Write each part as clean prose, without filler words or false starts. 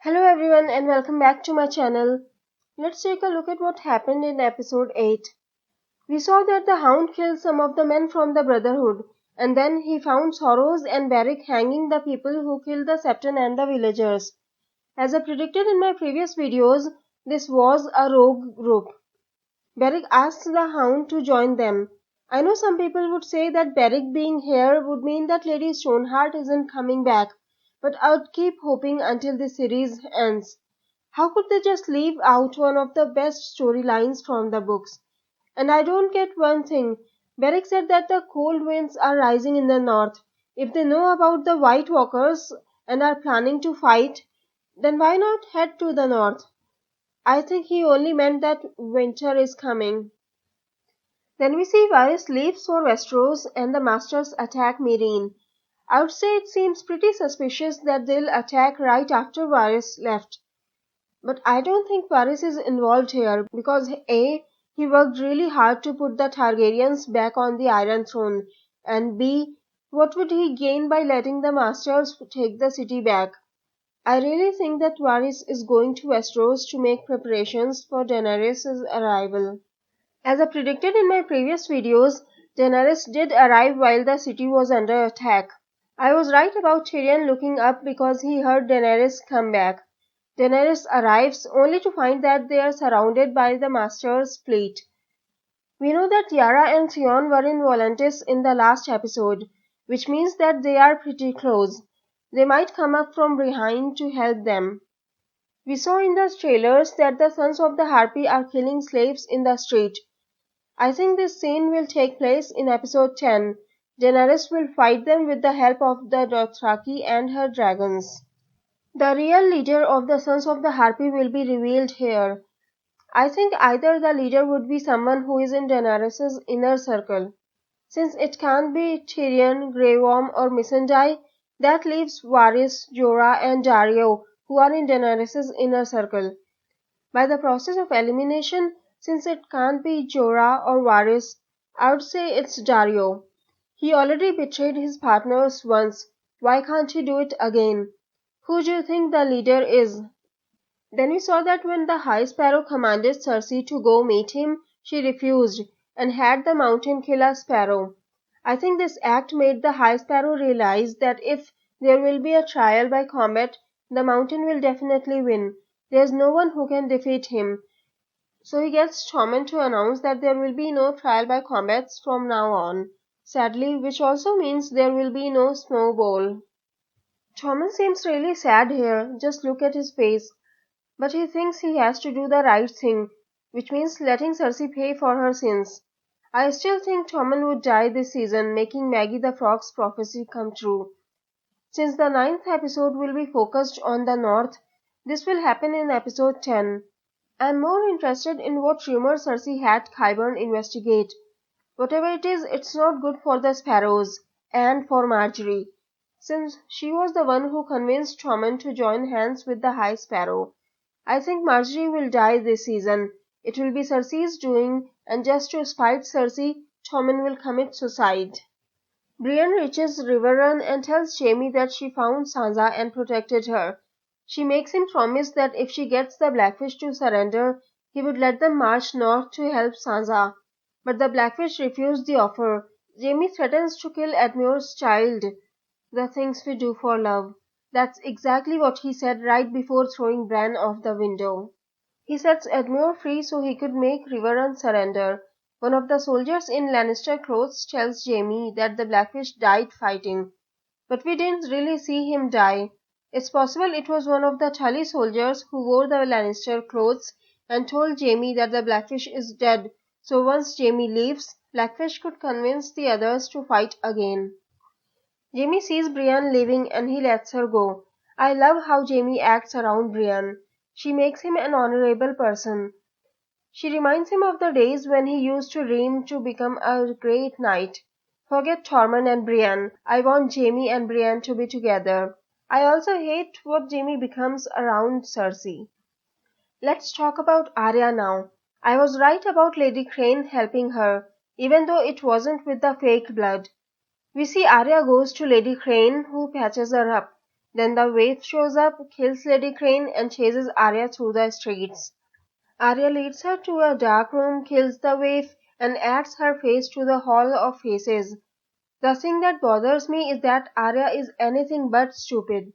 Hello everyone and welcome back to my channel. Let's take a look at what happened in episode 8. We saw that the Hound killed some of the men from the Brotherhood, and then he found Soros and Beric hanging the people who killed the Septon and the villagers. As I predicted in my previous videos, this was a rogue group. Beric asked the Hound to join them. I know some people would say that Beric being here would mean that Lady Stoneheart isn't coming back, but I would keep hoping until the series ends. How could they just leave out one of the best storylines from the books? And I don't get one thing. Beric said that the cold winds are rising in the north. If they know about the White Walkers and are planning to fight, then why not head to the north? I think he only meant that winter is coming. Then we see Varys leaves for Westeros and the Masters attack Meereen. I would say it seems pretty suspicious that they'll attack right after Varys left. But I don't think Varys is involved here because A. He worked really hard to put the Targaryens back on the Iron Throne, and B. What would he gain by letting the Masters take the city back? I really think that Varys is going to Westeros to make preparations for Daenerys' arrival. As I predicted in my previous videos, Daenerys did arrive while the city was under attack. I was right about Tyrion looking up because he heard Daenerys come back. Daenerys arrives only to find that they are surrounded by the Master's fleet. We know that Yara and Theon were in Volantis in the last episode, which means that they are pretty close. They might come up from behind to help them. We saw in the trailers that the Sons of the Harpy are killing slaves in the street. I think this scene will take place in episode 10. Daenerys will fight them with the help of the Dothraki and her dragons. The real leader of the Sons of the Harpy will be revealed here. I think either the leader would be someone who is in Daenerys' inner circle. Since it can't be Tyrion, Grey Worm or Missandei, that leaves Varys, Jorah and Daario, who are in Daenerys' inner circle. By the process of elimination, since it can't be Jorah or Varys, I would say it's Daario. He already betrayed his partners once. Why can't he do it again? Who do you think the leader is? Then we saw that when the High Sparrow commanded Cersei to go meet him, she refused and had the Mountain kill a sparrow. I think this act made the High Sparrow realize that if there will be a trial by combat, the Mountain will definitely win. There's no one who can defeat him. So he gets Tommen to announce that there will be no trial by combats from now on. Sadly, which also means there will be no Snow Bowl. Tommen seems really sad here, just look at his face. But he thinks he has to do the right thing, which means letting Cersei pay for her sins. I still think Tommen would die this season, making Maggie the Frog's prophecy come true. Since the 9th episode will be focused on the North, this will happen in episode 10. I'm more interested in what rumor Cersei had Qyburn investigate. Whatever it is, it's not good for the Sparrows, and for Marjorie, since she was the one who convinced Tommen to join hands with the High Sparrow. I think Marjorie will die this season. It will be Cersei's doing, and just to spite Cersei, Tommen will commit suicide. Brienne reaches Riverrun and tells Jaime that she found Sansa and protected her. She makes him promise that if she gets the Blackfish to surrender, he would let them march north to help Sansa. But the Blackfish refused the offer. Jaime threatens to kill Edmure's child. The things we do for love. That's exactly what he said right before throwing Bran off the window. He sets Edmure free so he could make Riverrun surrender. One of the soldiers in Lannister clothes tells Jaime that the Blackfish died fighting. But we didn't really see him die. It's possible it was one of the Tully soldiers who wore the Lannister clothes and told Jaime that the Blackfish is dead, so once Jaime leaves, Blackfish could convince the others to fight again. Jaime sees Brienne leaving and he lets her go. I love how Jaime acts around Brienne. She makes him an honorable person. She reminds him of the days when he used to dream to become a great knight. Forget Tormund and Brienne. I want Jaime and Brienne to be together. I also hate what Jaime becomes around Cersei. Let's talk about Arya now. I was right about Lady Crane helping her, even though it wasn't with the fake blood. We see Arya goes to Lady Crane, who patches her up. Then the Wraith shows up, kills Lady Crane, and chases Arya through the streets. Arya leads her to a dark room, kills the Wraith, and adds her face to the Hall of Faces. The thing that bothers me is that Arya is anything but stupid.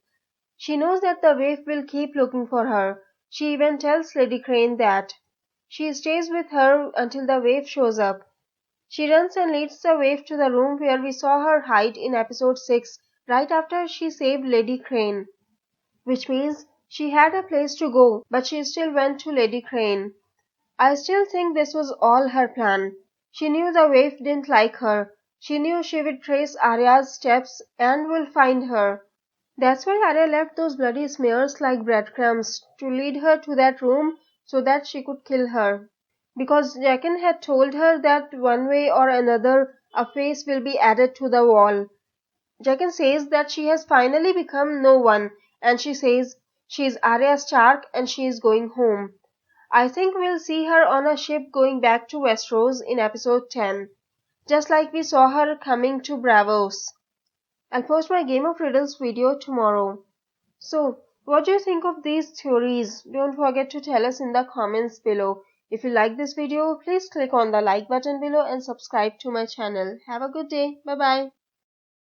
She knows that the Wraith will keep looking for her. She even tells Lady Crane that. She stays with her until the Wraith shows up. She runs and leads the Wraith to the room where we saw her hide in episode 6, right after she saved Lady Crane. Which means she had a place to go, but she still went to Lady Crane. I still think this was all her plan. She knew the Wraith didn't like her. She knew she would trace Arya's steps and will find her. That's why Arya left those bloody smears like breadcrumbs to lead her to that room so that she could kill her. Because Jaqen had told her that one way or another a face will be added to the wall. Jaqen says that she has finally become no one, and she says she is Arya Stark and she is going home. I think we'll see her on a ship going back to Westeros in episode 10, just like we saw her coming to Braavos. I'll post my Game of Riddles video tomorrow. So, what do you think of these theories? Don't forget to tell us in the comments below. If you like this video, please click on the like button below and subscribe to my channel. Have a good day. Bye bye.